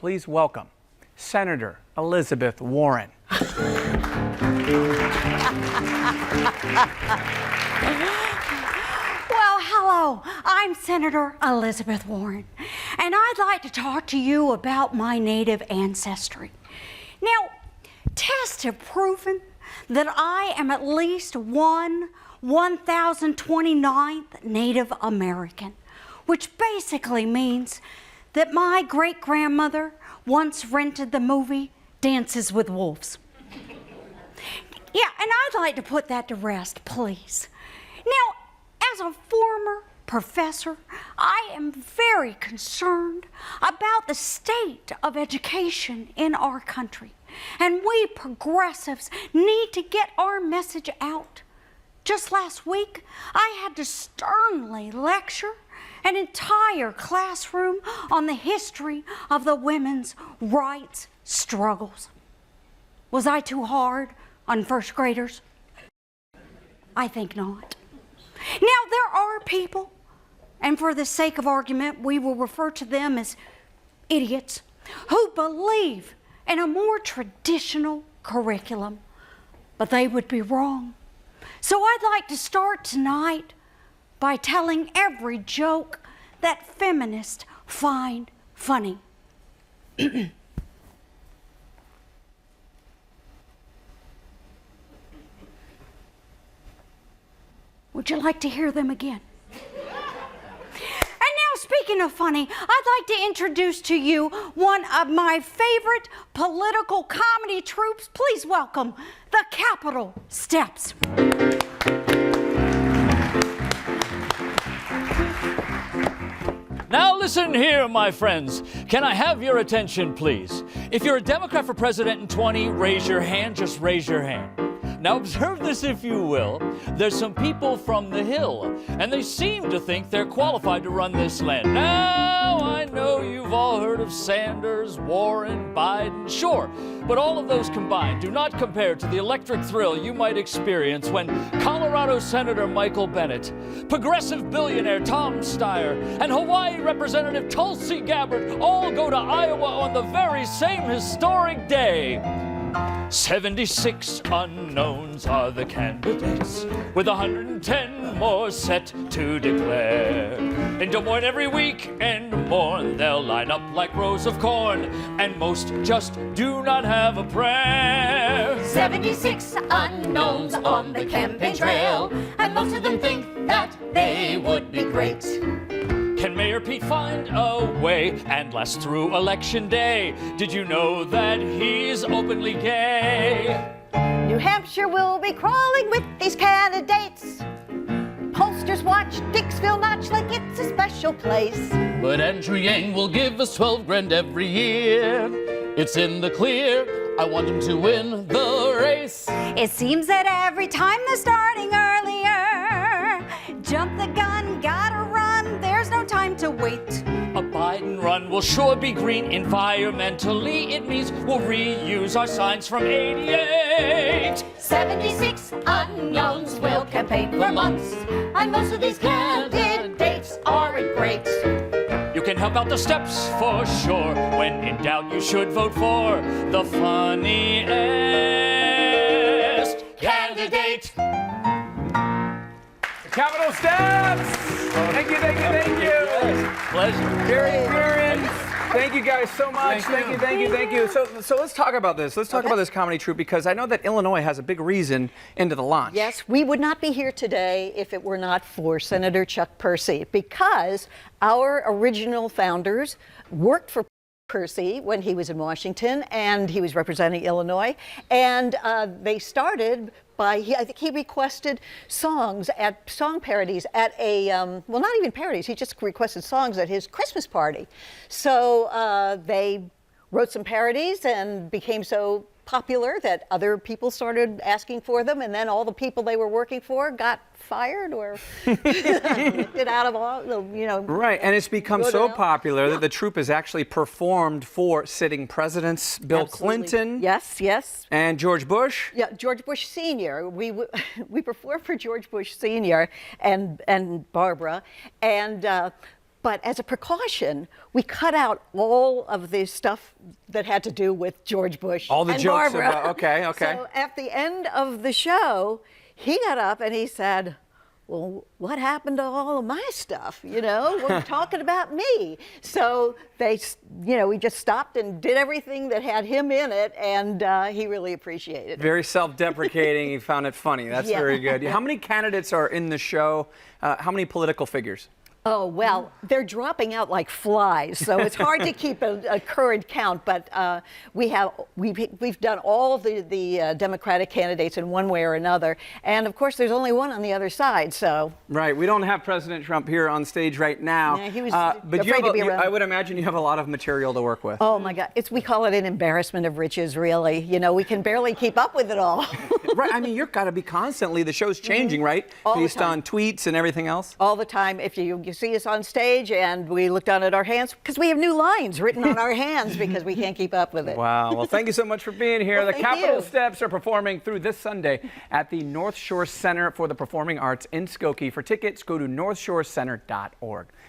Please welcome Senator Elizabeth Warren. Well, hello, I'm Senator Elizabeth Warren, and I'd like to talk to you about my Native ancestry. Now, tests have proven that I am at least 1,029th Native American, which basically means that my great-grandmother once rented the movie Dances with Wolves. Yeah, and I'd like to put that to rest, please. Now, as a former professor, I am very concerned about the state of education in our country. And we progressives need to get our message out. Just last week, I had to sternly lecture an entire classroom on the history of the women's rights struggles. Was I too hard on first graders? I think not. Now, there are people, and for the sake of argument, we will refer to them as idiots, who believe in a more traditional curriculum, but they would be wrong. So I'd like to start tonight by telling every joke that feminists find funny. Would you like to hear them again? And now, speaking of funny, I'd like to introduce to you one of my favorite political comedy troupes. Please welcome the Capitol Steps. Now listen here, my friends. Can I have your attention, please? If you're a Democrat for president in 20, raise your hand, just raise your hand. Now observe this if you will. There's some people from the Hill, and they seem to think they're qualified to run this land. Now, I know you've all heard of Sanders, Warren, Biden, sure, but all of those combined do not compare to the electric thrill you might experience when Colorado Senator Michael Bennet, progressive billionaire Tom Steyer, and Hawaii Representative Tulsi Gabbard all go to Iowa on the very same historic day. 76 unknowns are the candidates, with 110 more set to declare. In Des Moines every week and more, they'll line up like rows of corn, and most just do not have a prayer. 76 unknowns on the campaign trail, and most of them think that they would be great. Can Mayor Pete find a way and last through Election Day? Did you know that he's openly gay? New Hampshire will be crawling with these candidates. Pollsters watch Dixville Notch like it's a special place. But Andrew Yang will give us 12 grand every year. It's in the clear. I want him to win the race. It seems that every time they're starting earlier, jump the gun, gotta run, there's no time to wait. A Biden run will sure be green. Environmentally, it means we'll reuse our signs from '88. 76 unknowns will campaign for months, and most of these candidates aren't great. You can help out the steps for sure. When in doubt, you should vote for the funniest candidate. Capitol Steps! Thank you, thank you, thank you. Pleasure. Gary, Karen, thank you guys so much. Thank you, thank you, thank you. So let's talk about this. Let's talk about this comedy troupe, because I know that Illinois has a big reason into the launch. Yes, we would not be here today if it were not for Senator Chuck Percy, because our original founders worked for Percy when he was in Washington and he was representing Illinois, and they started by, I think he requested song parodies at a, well, not even parodies, he just requested songs at his Christmas party. So they wrote some parodies and became so popular that other people started asking for them, and then all the people they were working for got fired or get out of all, you know. Right, and it's become so popular that the troupe has actually performed for sitting presidents, Bill Clinton. Yes, yes. And George Bush. Yeah, George Bush Sr. We performed for George Bush Sr. and Barbara, and But as a precaution, we cut out all of the stuff that had to do with George Bush All the and jokes Barbara. about, okay. So at the end of the show, he got up and he said, well, what happened to all of my stuff? You know, we're talking about me. So we just stopped and did everything that had him in it, and he really appreciated it. Very self-deprecating. He found it funny. That's Yeah. very good. How many candidates are in the show? How many political figures? Oh, well, they're dropping out like flies, so it's hard to keep a current count, but we've done all of the Democratic candidates in one way or another, and of course there's only one on the other side, so. Right, we don't have President Trump here on stage right now. Yeah, he was but afraid to be around. I would imagine you have a lot of material to work with. Oh my God, we call it an embarrassment of riches, really. You know, we can barely keep up with it all. Right, I mean, you've got to be constantly, the show's changing, right? All the Based time. on tweets and everything else? All the time. If you see us on stage and we look down at our hands, because we have new lines written on our hands because we can't keep up with it. Wow. Well, thank you so much for being here. Well, The thank Capitol you. Steps are performing through this Sunday at the North Shore Center for the Performing Arts in Skokie. For tickets, go to northshorecenter.org.